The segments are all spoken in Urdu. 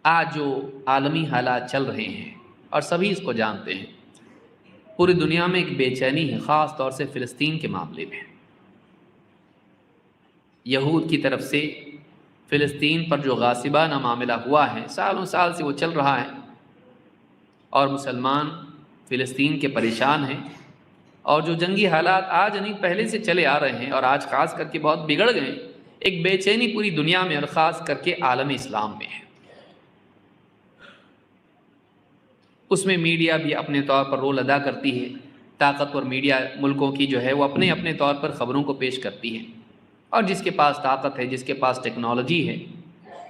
آج جو عالمی حالات چل رہے ہیں اور سبھی اس کو جانتے ہیں، پوری دنیا میں ایک بے چینی ہے، خاص طور سے فلسطین کے معاملے میں۔ یہود کی طرف سے فلسطین پر جو غاصبانہ معاملہ ہوا ہے، سالوں سال سے وہ چل رہا ہے، اور مسلمان فلسطین کے پریشان ہیں، اور جو جنگی حالات آج نہیں پہلے سے چلے آ رہے ہیں اور آج خاص کر کے بہت بگڑ گئے ہیں، ایک بے چینی پوری دنیا میں اور خاص کر کے عالم اسلام میں ہے۔ اس میں میڈیا بھی اپنے طور پر رول ادا کرتی ہے، طاقتور میڈیا ملکوں کی جو ہے وہ اپنے اپنے طور پر خبروں کو پیش کرتی ہے، اور جس کے پاس طاقت ہے، جس کے پاس ٹیکنالوجی ہے،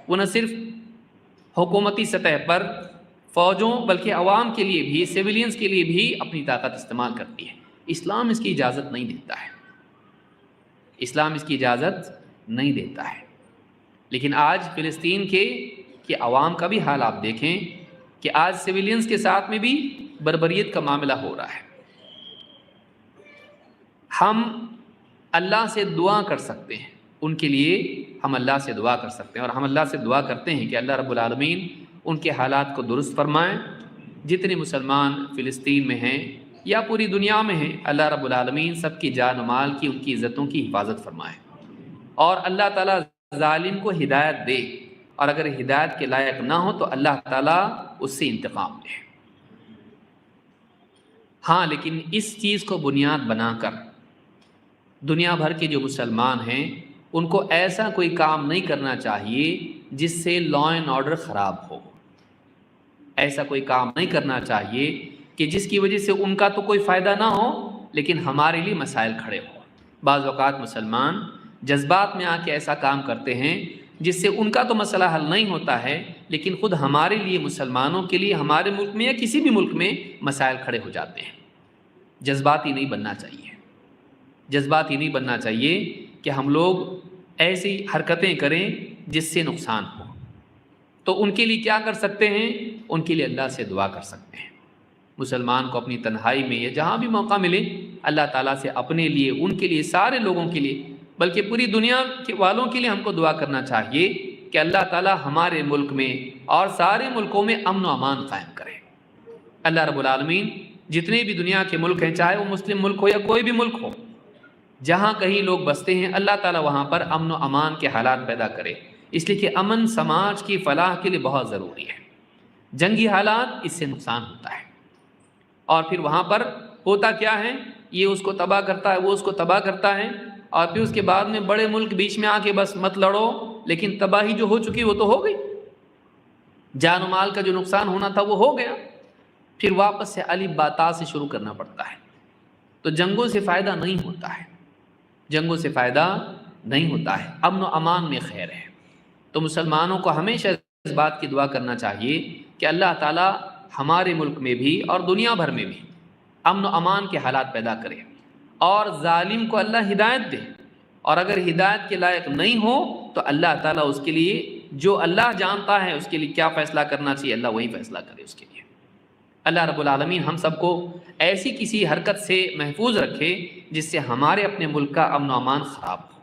وہ نہ صرف حکومتی سطح پر فوجوں بلکہ عوام کے لیے بھی، سیولینز کے لیے بھی اپنی طاقت استعمال کرتی ہے۔ اسلام اس کی اجازت نہیں دیتا ہے، اسلام اس کی اجازت نہیں دیتا ہے۔ لیکن آج فلسطین کے عوام کا بھی حال آپ دیکھیں کہ آج سیولینز کے ساتھ میں بھی بربریت کا معاملہ ہو رہا ہے۔ ہم اللہ سے دعا کر سکتے ہیں، ان کے لیے ہم اللہ سے دعا کر سکتے ہیں، اور ہم اللہ سے دعا کرتے ہیں کہ اللہ رب العالمین ان کے حالات کو درست فرمائیں۔ جتنے مسلمان فلسطین میں ہیں یا پوری دنیا میں ہیں، اللہ رب العالمین سب کی جان و مال کی، ان کی عزتوں کی حفاظت فرمائے، اور اللہ تعالیٰ ظالم کو ہدایت دے، اور اگر ہدایت کے لائق نہ ہو تو اللہ تعالیٰ اس سے انتقام لے۔ ہاں، لیکن اس چیز کو بنیاد بنا کر دنیا بھر کے جو مسلمان ہیں ان کو ایسا کوئی کام نہیں کرنا چاہیے جس سے لا اینڈ آرڈر خراب ہو۔ ایسا کوئی کام نہیں کرنا چاہیے کہ جس کی وجہ سے ان کا تو کوئی فائدہ نہ ہو لیکن ہمارے لیے مسائل کھڑے ہوں۔ بعض اوقات مسلمان جذبات میں آ کے ایسا کام کرتے ہیں جس سے ان کا تو مسئلہ حل نہیں ہوتا ہے، لیکن خود ہمارے لیے، مسلمانوں کے لیے، ہمارے ملک میں یا کسی بھی ملک میں مسائل کھڑے ہو جاتے ہیں۔ جذباتی نہیں بننا چاہیے، جذباتی نہیں بننا چاہیے کہ ہم لوگ ایسی حرکتیں کریں جس سے نقصان ہو۔ تو ان کے لیے کیا کر سکتے ہیں؟ ان کے لیے اللہ سے دعا کر سکتے ہیں۔ مسلمان کو اپنی تنہائی میں یا جہاں بھی موقع ملے اللہ تعالیٰ سے اپنے لیے، ان کے لیے، سارے لوگوں کے لیے، بلکہ پوری دنیا کے والوں کے لیے ہم کو دعا کرنا چاہیے کہ اللہ تعالیٰ ہمارے ملک میں اور سارے ملکوں میں امن و امان قائم کرے۔ اللہ رب العالمین جتنے بھی دنیا کے ملک ہیں، چاہے وہ مسلم ملک ہو یا کوئی بھی ملک ہو، جہاں کہیں لوگ بستے ہیں، اللہ تعالیٰ وہاں پر امن و امان کے حالات پیدا کرے، اس لیے کہ امن سماج کی فلاح کے لیے بہت ضروری ہے۔ جنگی حالات اس سے نقصان ہوتا ہے، اور پھر وہاں پر ہوتا کیا ہے، یہ اس کو تباہ کرتا ہے، وہ اس کو تباہ کرتا ہے، اور پھر اس کے بعد میں بڑے ملک بیچ میں آ کے بس مت لڑو، لیکن تباہی جو ہو چکی وہ تو ہو گئی، جان و مال کا جو نقصان ہونا تھا وہ ہو گیا، پھر واپس سے الف با تا سے شروع کرنا پڑتا ہے۔ تو جنگوں سے فائدہ نہیں ہوتا ہے، جنگوں سے فائدہ نہیں ہوتا ہے، امن و امان میں خیر ہے۔ تو مسلمانوں کو ہمیشہ اس بات کی دعا کرنا چاہیے کہ اللہ تعالیٰ ہمارے ملک میں بھی اور دنیا بھر میں بھی امن و امان کے حالات پیدا کرے، اور ظالم کو اللہ ہدایت دے، اور اگر ہدایت کے لائق نہیں ہو تو اللہ تعالیٰ اس کے لیے، جو اللہ جانتا ہے اس کے لیے کیا فیصلہ کرنا چاہیے، اللہ وہی فیصلہ کرے اس کے لیے۔ اللہ رب العالمین ہم سب کو ایسی کسی حرکت سے محفوظ رکھے جس سے ہمارے اپنے ملک کا امن و امان خراب ہو۔